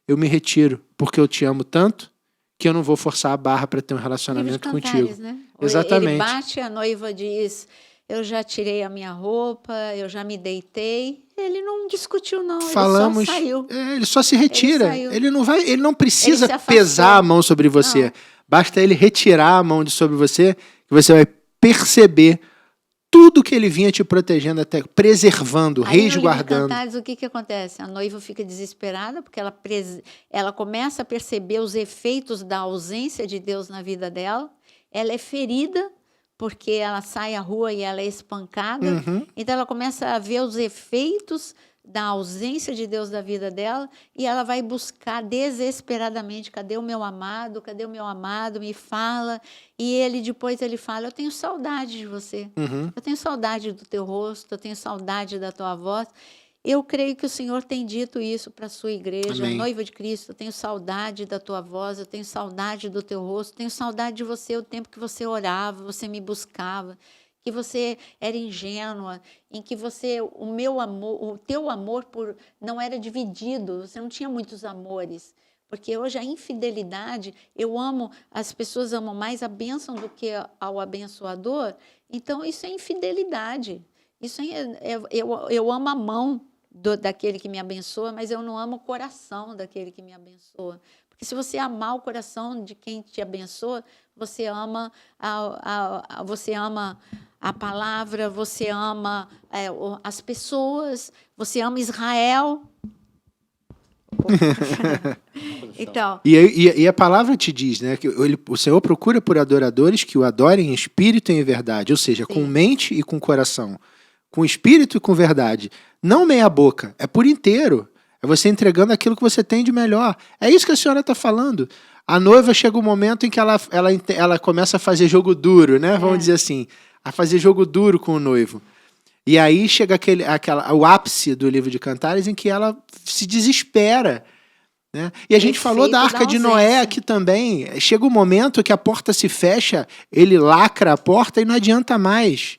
eu me retiro, porque eu te amo tanto que eu não vou forçar a barra para ter um relacionamento contigo. Né? Exatamente. Ele bate, a noiva diz, eu já tirei a minha roupa, eu já me deitei. Ele não discutiu, não. Falamos, ele só saiu. ele só se retira. saiu. Ele não precisa Ele se afastou. pesar a mão sobre você. Não. Basta ele retirar a mão de sobre você, que você vai perceber tudo que ele vinha te protegendo, até preservando, Aí, no livro de resguardando. Cantares, o que acontece? A noiva fica desesperada porque ela começa a perceber os efeitos da ausência de Deus na vida dela. Ela é ferida porque ela sai à rua e ela é espancada. Uhum. Então, ela começa a ver os efeitos da ausência de Deus da vida dela e ela vai buscar desesperadamente: cadê o meu amado? Cadê o meu amado? Me fala. E depois ele fala: eu tenho saudade de você. Uhum. Eu tenho saudade do teu rosto, eu tenho saudade da tua voz. Eu creio que o Senhor tem dito isso para a sua igreja, Amém. noiva de Cristo. Eu tenho saudade da tua voz, eu tenho saudade do teu rosto, tenho saudade de você, o tempo que você orava, você me buscava, que você era ingênua, em que o teu amor não era dividido, você não tinha muitos amores. Porque hoje a infidelidade, as pessoas amam mais a bênção do que ao abençoador. Então, isso é infidelidade. Eu amo a mão daquele que me abençoa, mas eu não amo o coração daquele que me abençoa. Porque se você amar o coração de quem te abençoa, você ama a palavra, você ama as pessoas, você ama Israel. Então, E a palavra te diz, né, que o Senhor procura por adoradores que o adorem em espírito e em verdade, ou seja, com mente e com coração, com espírito e com verdade. Não meia boca, é por inteiro. É você entregando aquilo que você tem de melhor. É isso que a senhora está falando. A noiva chega um momento em que ela começa a fazer jogo duro, né? Vamos dizer assim, a fazer jogo duro com o noivo. E aí chega o ápice do livro de Cantares em que ela se desespera. Né? E a gente falou da Arca de Noé aqui também. Chega um momento que a porta se fecha, ele lacra a porta e não adianta mais.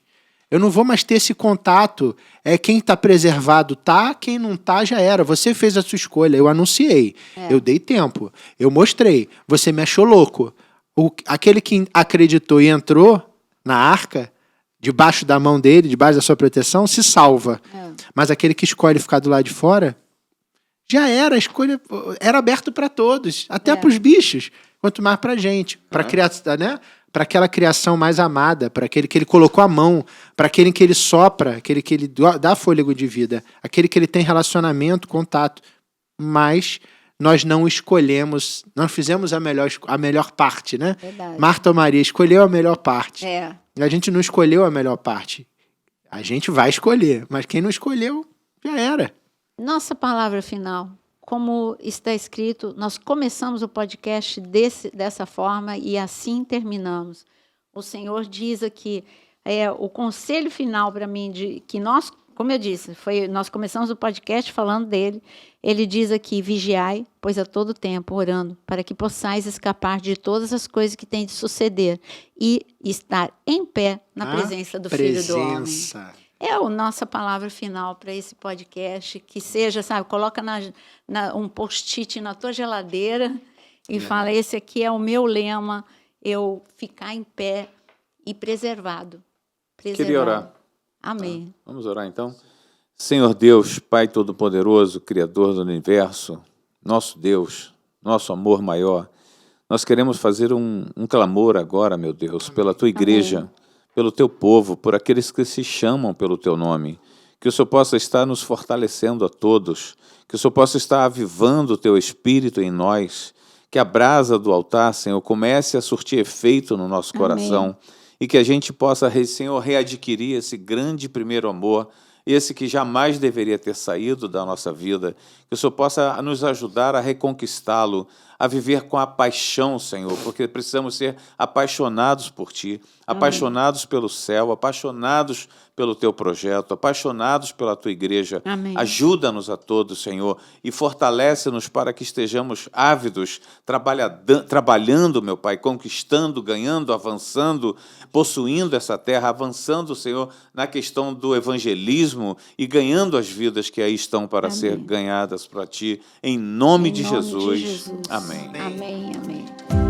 Eu não vou mais ter esse contato. Quem está preservado tá, quem não tá já era. Você fez a sua escolha, eu anunciei, eu dei tempo, eu mostrei, você me achou louco. Aquele que acreditou e entrou na arca, debaixo da mão dele, debaixo da sua proteção, se salva. Mas aquele que escolhe ficar do lado de fora, já era, a escolha era aberto para todos, até para os bichos, quanto mais para a gente, para né? Para aquela criação mais amada, para aquele que ele colocou a mão, para aquele que ele sopra, aquele que ele dá fôlego de vida, aquele que ele tem relacionamento, contato. Mas nós não escolhemos, nós fizemos a melhor parte, né? Verdade. Marta ou Maria escolheu a melhor parte. É. A gente não escolheu a melhor parte. A gente vai escolher, mas quem não escolheu, já era. Nossa palavra final. Como está escrito, nós começamos o podcast dessa forma e assim terminamos. O Senhor diz aqui, o conselho final para mim, que nós, como eu disse, nós começamos o podcast falando dele. Ele diz aqui: vigiai, pois a todo tempo orando, para que possais escapar de todas as coisas que têm de suceder e estar em pé na presença do Filho do Homem. É a nossa palavra final para esse podcast, que seja, sabe, coloca um post-it na tua geladeira e fala: esse aqui é o meu lema, eu ficar em pé e preservado. Queria orar. Amém. Vamos orar então? Senhor Deus, Pai Todo-Poderoso, Criador do Universo, nosso Deus, nosso amor maior, nós queremos fazer um clamor agora, meu Deus, pela Tua igreja, Amém. Pelo Teu povo, por aqueles que se chamam pelo Teu nome. Que o Senhor possa estar nos fortalecendo a todos, que o Senhor possa estar avivando o Teu Espírito em nós, que a brasa do altar, Senhor, comece a surtir efeito no nosso coração. Amém. E que a gente possa, Senhor, readquirir esse grande primeiro amor, esse que jamais deveria ter saído da nossa vida, que o Senhor possa nos ajudar a reconquistá-lo, a viver com a paixão, Senhor, porque precisamos ser apaixonados por Ti, apaixonados pelo céu, apaixonados pelo Teu projeto, apaixonados pela Tua igreja. Amém. Ajuda-nos a todos, Senhor, e fortalece-nos para que estejamos ávidos, trabalhando, meu Pai, conquistando, ganhando, avançando, possuindo essa terra, avançando, Senhor, na questão do evangelismo e ganhando as vidas que aí estão para ser ganhadas para Ti, em nome de Jesus. Jesus. Amém. Amém, amém.